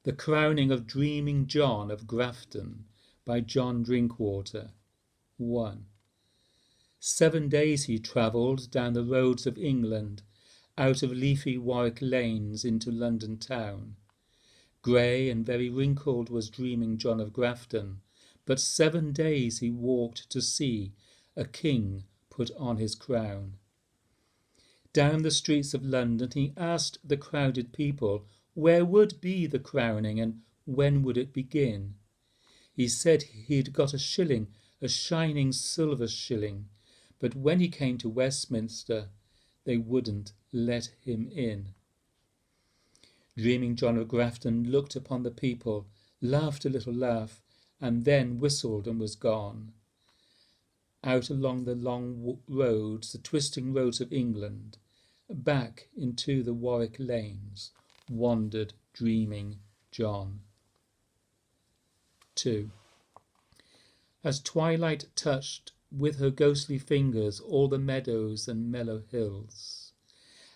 The Crowning of Dreaming John of Grafton by John Drinkwater. 1. 7 days he travelled down the roads of England, out of leafy Warwick lanes into London town. Grey and very wrinkled was Dreaming John of Grafton, but 7 days he walked to see a king put on his crown. Down the streets of London he asked the crowded people where would be the crowning and when would it begin. He said he'd got a shilling, a shining silver shilling, but when he came to Westminster they wouldn't let him in. Dreaming John of Grafton looked upon the people, laughed a little laugh, and then whistled and was gone. Out along the long roads, the twisting roads of England, back into the Warwick lanes, wandered Dreaming John. 2. As twilight touched with her ghostly fingers all the meadows and mellow hills,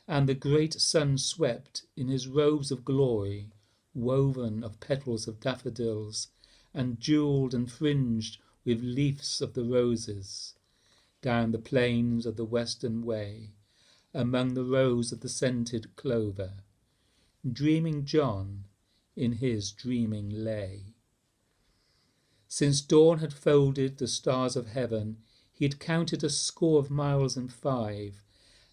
and the great sun swept in his robes of glory, woven of petals of daffodils, and jewelled and fringed with leaves of the roses, down the plains of the western way, among the rows of the scented clover, Dreaming John in his dreaming lay. Since dawn had folded the stars of heaven, he had counted 100 miles and 5,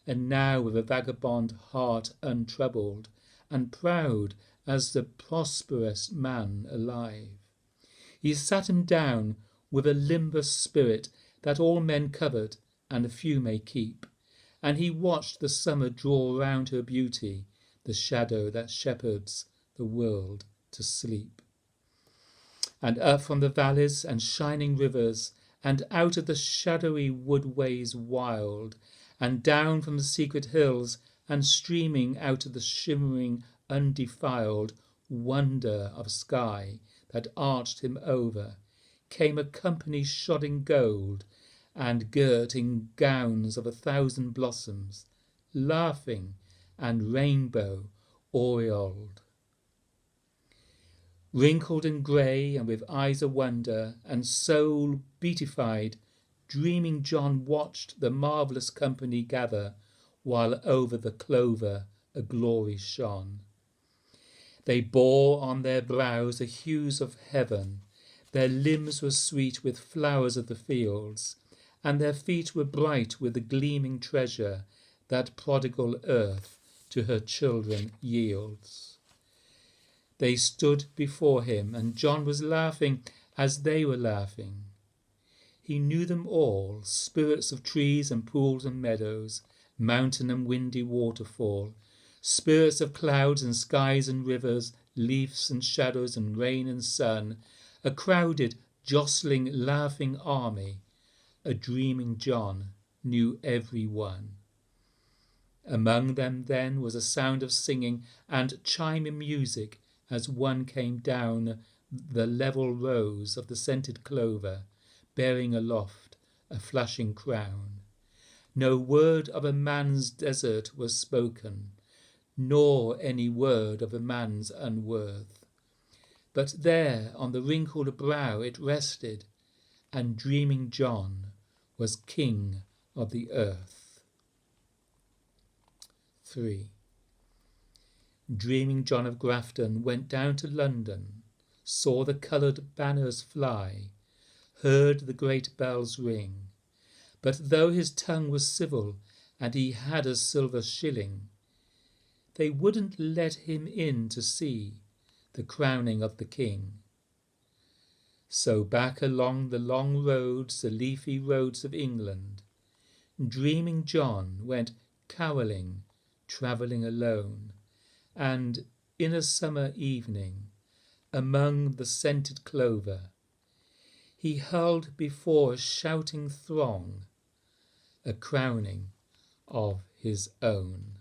and now with a vagabond heart untroubled, and proud as the prosperous man alive, he sat him down with a limber spirit that all men covet and a few may keep, and he watched the summer draw round her beauty, the shadow that shepherds the world to sleep. And up from the valleys and shining rivers, and out of the shadowy woodways wild, and down from the secret hills, and streaming out of the shimmering undefiled wonder of sky that arched him over, came a company shod in gold, and girt in gowns of 1,000 blossoms, laughing and rainbow aureoled. Wrinkled and grey, and with eyes of wonder, and soul beatified, Dreaming John watched the marvellous company gather, while over the clover a glory shone. They bore on their brows the hues of heaven, their limbs were sweet with flowers of the fields, and their feet were bright with the gleaming treasure that prodigal earth to her children yields. They stood before him, and John was laughing as they were laughing. He knew them all, spirits of trees and pools and meadows, mountain and windy waterfall, spirits of clouds and skies and rivers, leaves and shadows and rain and sun, a crowded, jostling, laughing army. A Dreaming John knew every one. Among them then was a sound of singing and chiming music as one came down the level rows of the scented clover, bearing aloft a flashing crown. No word of a man's desert was spoken, nor any word of a man's unworth. But there on the wrinkled brow it rested, and Dreaming John was king of the earth. 3. Dreaming John of Grafton went down to London, saw the coloured banners fly, heard the great bells ring. But though his tongue was civil, and he had a silver shilling, they wouldn't let him in to see the crowning of the king. So back along the long roads, the leafy roads of England, Dreaming John went carolling, travelling alone, and in a summer evening, among the scented clover, he held before a shouting throng a crowning of his own.